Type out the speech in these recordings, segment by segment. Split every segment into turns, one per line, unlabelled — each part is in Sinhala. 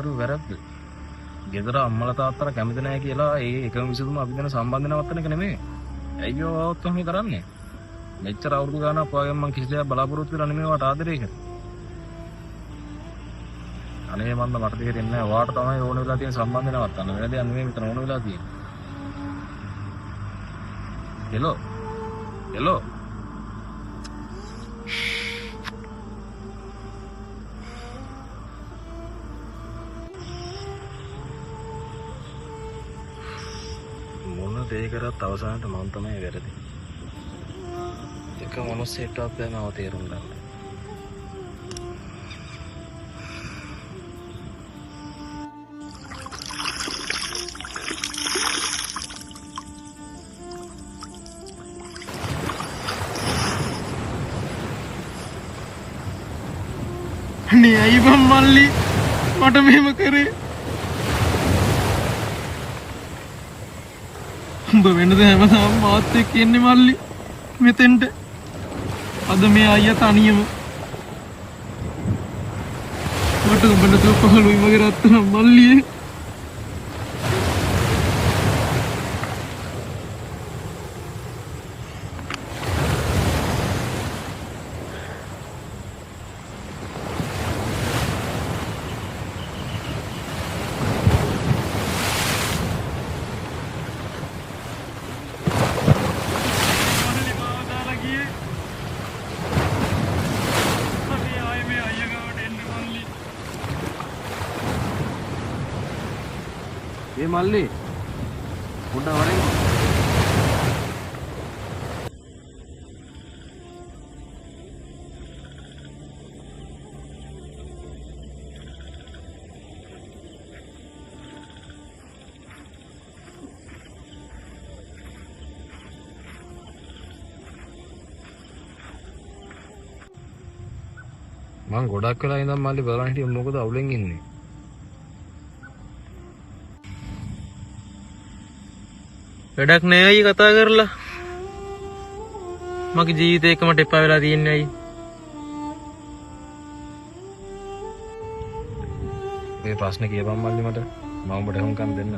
කරු වැරද්ද. ගෙදර අම්මලා තාත්තලා කැමති නැහැ කියලා ඒ එකම විසඳුම අපි ගැන සම්බන්ධ නවත්තන එක නෙමෙයි. ඇයි ඔයවත් මේ කරන්නේ? මෙච්චර අවුරුදු ගානක් වගේ මම කිසි දෙයක් බලාපොරොත්තු වෙලා නෙමෙයි වට ආදරේ කරේ. අනේ මන්ද මට තේරෙන්නේ නැහැ. ඔයාට තමයි ඕන වෙලා තියෙන සම්බන්ධ නවත්තන්න. වෙන දෙයක් නෙමෙයි මෙතන ඕන වෙලා තියෙන්නේ. හෙලෝ. හෙලෝ. මොන දේ කරත් අවසානට මම තමයි වැරදි. එක මොනසෙට්ටවත් දැන් ආව තේරුම් ගන්න.
අනේ අයි බම් මල්ලි මට මෙහෙම කරේ. උඹ වෙනද හැමදාම මාත් එක්ක ඉන්නේ මල්ලි මෙතෙන්ට. අද මේ අයියා තනියම. මට උඹ නැතුව පහළුයි මගේ රත්තරන් මල්ලියේ.
ඒ මල්ලි පොඩ්ඩක් වරෙන් මං ගොඩක් වෙලා ඉඳන් මල්ලි බලන් හිටියේ මොකද අවුලෙන් ඉන්නේ.
වැඩක් නෑ අයියේ කතා කරලා. මගේ ජීවිතේ එක මට එපා වෙලා තියෙන්නේ අයියේ.
මේ ප්‍රශ්නේ කියපන් මල්ලි මට. මම ඔබට හුම්කම් දෙන්න.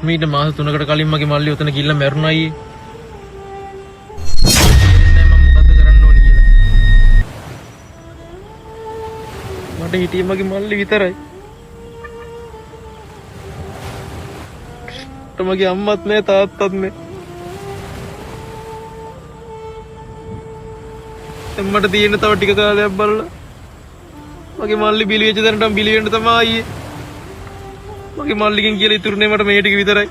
මීට මාස 3කට කලින් මගේ මල්ලි උතන ගිහිල්ලා මැරුණා අයියේ. මට හිටියේ මගේ මල්ලි විතරයි. මගේ අම්මත් නෑ තාත්තත් නෑ. මට තියෙන තව ටික කාලයක් බලලා මගේ මල්ලි බිලි වෙච්ච දැනටම බිලි වෙන්න තමයි අයියේ. මගේ මල්ලිගෙන් කියලා ඉතුරුනේ මට මේ ටික විතරයි.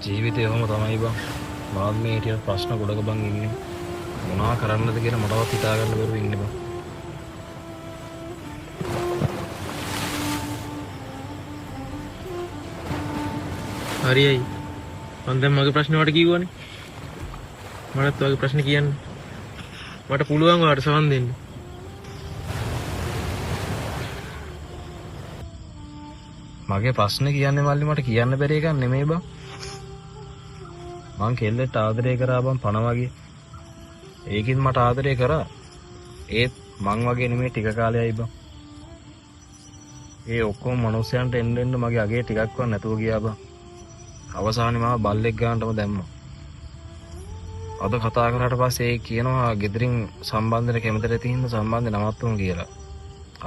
ජීවිතේ ඔහොම තමයි බං. මාත් මේ හිටිය ප්‍රශ්න ගොඩක බං ඉන්නේ. මොනවා කරන්නද කියලා මටවත් හිතා ගන්න බැරුව ඉන්නේ බං.
හරියයි. මම දැන් මගේ ප්‍රශ්නේ වට කිව්වනේ. මටත් ඔයගේ ප්‍රශ්නේ කියන්න. මට පුළුවන් ඔයාලට සවන් දෙන්න.
මගේ ප්‍රශ්නේ කියන්නේ මල්ලි මට කියන්න බැරි එකක් නෙමෙයි බං. මං කෙල්ලෙක්ට ආදරය කරා බං පණ වගේ. ඒකින් මට ආදරය කරා. ඒත් මං වගේ නෙමෙයි ටික කාලයයි බං. ඒ ඔක්කොම මිනිස්සුන්ට එන්න මගේ අගේ ටිකක්වත් නැතුව ගියා බං. අවසානයේ මම බල්ලෙක් ගන්නටම දැම්මා. අද කතා කරාට පස්සේ ඒ කියනවා ගෙදරින් සම්බන්ධන කැමතිලා තියෙන සම්බන්ධය නවත්තමු කියලා.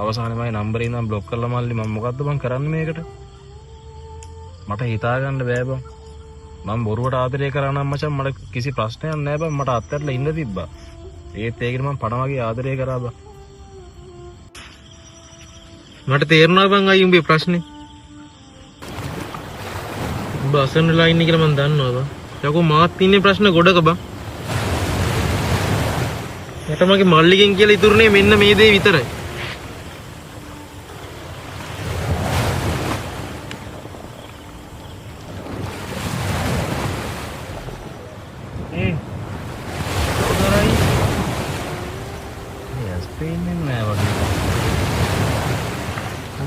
අවසානයේ මගේ නම්බරේ ඉඳන් බ්ලොක් කරලා මල්ලි මම මොකද්ද බං කරන්නේ මේකට? මට හිතා ගන්න බෑ බං. මම බොරුවට ආදරය කරා නම් මචං මට කිසි ප්‍රශ්නයක් නෑ බං. මට අත්හැරලා ඉන්න තිබ්බා. ඒත් ඒකට මම පණ වගේ ආදරය කරා බං.
මට තේරුණා බං අයියේ උඹේ ප්‍රශ්නේ. උඹ අසන්නලා ඉන්නේ කියලා මම දන්නවා බං. යකෝ මාත් ඉන්නේ ප්‍රශ්න ගොඩක බං. මට මගේ මල්ලිගෙන් කියලා ඉතුරුනේ මෙන්න මේ දේ විතරයි.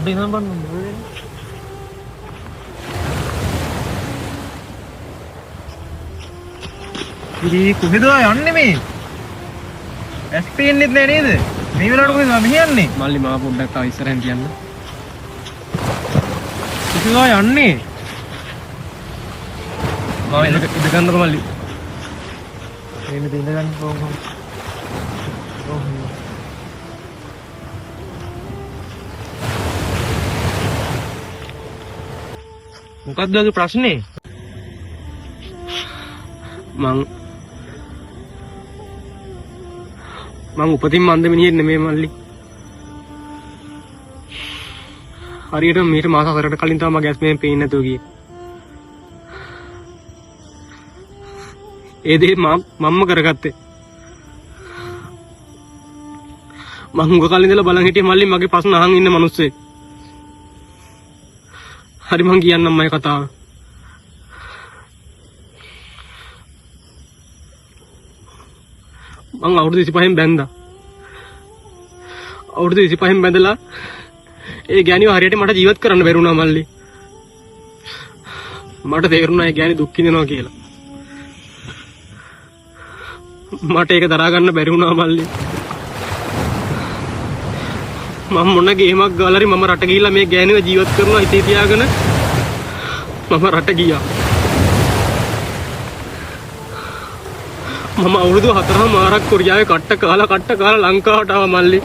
Dengan ban membeli. ඉරි කොහෙද යන්නේ මේ? ඇස් පේන්නෙත් නෑ නේද? මේ වෙලාවට කොහෙද මේ යන්නේ? මල්ලි මාව පොඩ්ඩක් ආ ඉස්සරහින් කියන්න. කොහෙද යන්නේ? මාව ඉඳ ගන්නකො මල්ලි. එන්නේ ඉඳ ගන්න කොහොමද? මොකක්ද ඔයගේ ප්‍රශ්නේ? මං උපතින්ම අන්ධ මිනිහෙක් නෙමෙයි මල්ලි. හරියට මීට මාස 4කට කලින් තමයි මගේ ඇස් මෙහෙම පේන්නේ නැතුව ගියේ. ඒ දේ මම්ම කරගත්තේ. මං උග කලින් ඉඳලා බලන් හිටියේ මල්ලි මගේ ප්‍රශ්න අහන් ඉන්න මිනිස්සෙක්. හරි මං කියන්නම් මගේ කතාව. මං අවුරුදු 25න් බැන්දා. අවුරුදු 25න් බැඳලා ඒ ගෑණිව හරියට මට ජීවත් කරන්න බැරුණා මල්ලි. මට තේරුණා ඒ ගෑණි දුක් විඳිනවා කියලා. මට ඒක දරා ගන්න බැරි වුණා මල්ලි. මම මොන ගේමක් ගාලා හරි මම රට ගිහිල්ලා මේ ගෑණිව ජීවත් කරනවා හිතේ තියාගෙන මම රට ගියා. මම අවුරුදු 4 මාරක් කොරියාවේ කට්ට කාලා ලංකාවට ආවා මල්ලි.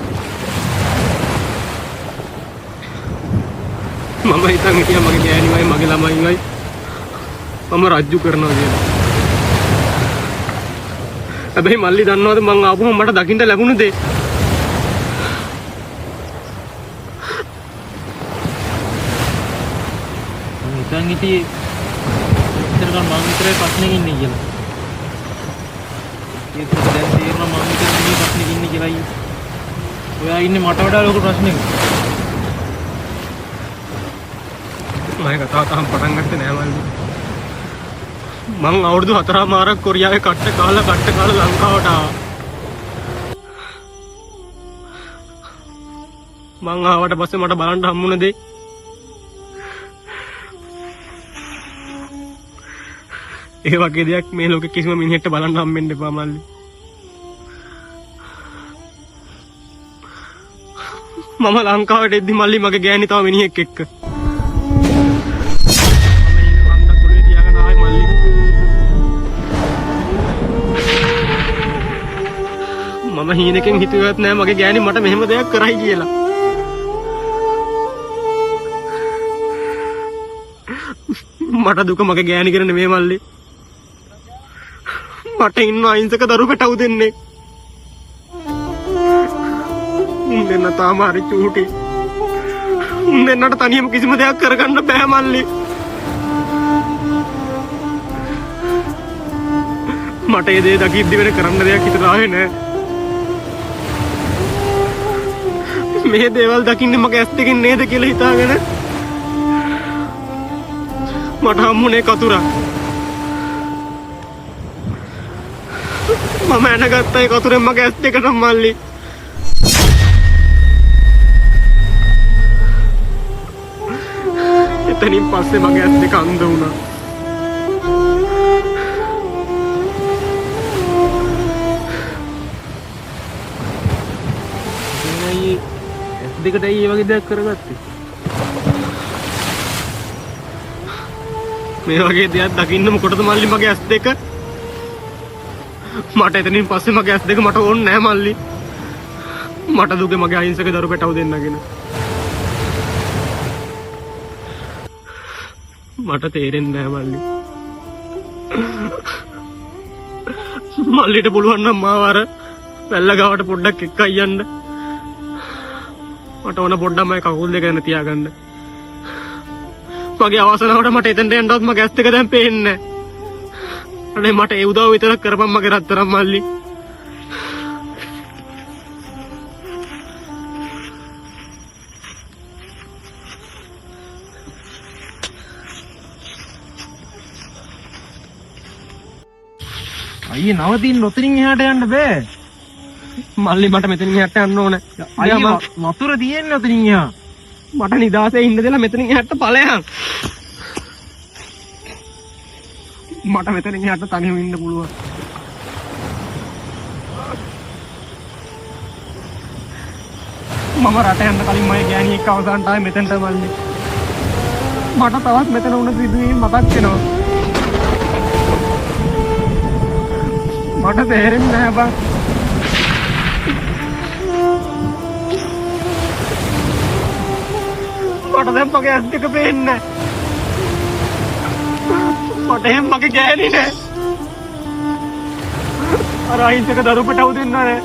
මම හිතන් හිටියා මගේ ගෑණිවයි මගේ ළමයින්වයි මම රජ්ජු කරනවා කියලා. හැබැයි මල්ලි දන්නවද මං ආපුවම මට දකින්න ලැබුණ දේ? මං හිතන් හිටියේ ඉතරකල් මං විතරයි ප්‍රශ්නේ ඉන්නේ කියලා. ඒක දැන් තේරෙනවා මම විතරයි මේ ප්‍රශ්නේ ඉන්නේ කියලා. ඔයා ඉන්නේ මට වඩා ලොකු ප්‍රශ්නයක. මම කතාව තාම පටන් ගත්තේ නෑ මල්ලි. මං අවුරුදු 4 මාරක් කොරියාවේ කට්ට කාලා ලංකාවට ආවා. මං ආවට පස්සේ මට බලන්න හම්බුණ දේ ඒ වගේ දෙයක් මේ ලෝකෙ කිසිම මිනිහෙක්ට බලන්න හම්බෙන්න එපා මල්ලි. මම ලංකාවට එද්දි මල්ලි මගේ ගෑණි තව මිනිහෙක් එක්ක. මම හීනකින් හිතුවත් නෑ මගේ ගෑණි මට මෙහෙම දෙයක් කරයි කියලා. මට දුක මගේ ගෑණි කරන්නේ නෙමෙයි මල්ලි. මට ඉන්න අහිංසක දරු පැටවු දෙන්නේ. උන් දෙන්න තාම හරි චූටි. උන් දෙන්නට තනියම කිසිම දෙයක් කරගන්න බෑ මල්ලි. මට ඒ දේ දකිද්දි වෙන කරන්න දෙයක් හිතට ආවේ නෑ. මේ දේවල් දකින්නේ මගේ ඇස් දෙකෙන් නේද කියලා හිතාගෙන මට හම්බුනේ කතුරා. මම ඇනගත්තා ඒ කතුරෙන් මගේ ඇස් දෙකට මල්ලි. එතනින් පස්සේ මගේ ඇස් දෙක අන්ධ වුණා. දෙකට ඒ වගේ දෙයක් කරගත්තේ. මේ වගේ දෙයක් දකින්න මොකටද මල්ලි මගේ ඇස් දෙක? මට එතනින් පස්සේ මගේ ඇස් දෙක මට ඕනේ නෑ මල්ලි. මට දුක මගේ අහිංසක දරු පැටව දෙන්නගෙන. මට තේරෙන්නේ නෑ මල්ලි. මල්ලිට පුළුවන් නම් මාව අර පැල්ල ගාවට පොඩ්ඩක් එක්කයි යන්න. මට ඕන පොඩ්ඩක් මගේ කකුල් දෙක ගැන තියාගන්න. මගේ අවසනාවට මට එතනට යන්නවත් මගේ ඇස් දෙක දැන් පේන්නේ නැහැ. අනේ මට ඒ උදව් විතරක් කරපන් මගේ රත්තරන් මල්ලි. අයියේ නවතින්න ඔතනින් එහාට යන්න බෑ. මල්ලි මට මෙතනින් එහාට යන්න ඕන. අයියා වතුර තියෙන්නේ ඔතනින් එහා. මට නිදාසේ ඉන්න දෙලා මෙතනින් එහාට ඵලයන්. මට මෙතනින් එහාට තනියම ඉන්න පුළුවන්. මම රට යන්න කලින් මගේ ගෑණි එක්ක අවසානට ආවේ මෙතෙන්ට මල්ලි. මට තවත් මෙතන වුණ සිදුවීම් මතක් වෙනවා. මට තේරෙන්නේ නැහැ බං. මට දැන් මගේ ඇස් දෙක පේන්නේ නැහැ. මට එහෙම මගේ ගෑණි නෑ. අර අහිංසක දරු පැටව දෙන්නා නෑ.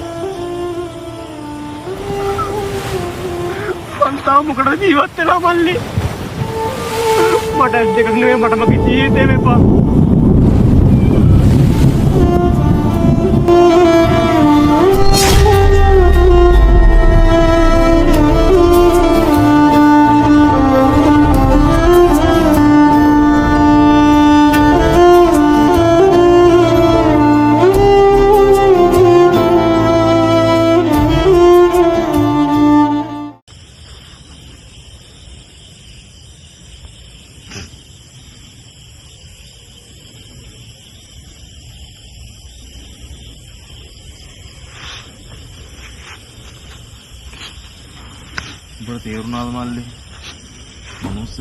මං තාම මොකටද ජීවත් වෙලා මල්ලි? මට ඇස් දෙකක් නෙවෙයි මට මගේ ජීවිතේම එපා.
උඹට තේරුණාද මල්ලි? මනුස්ස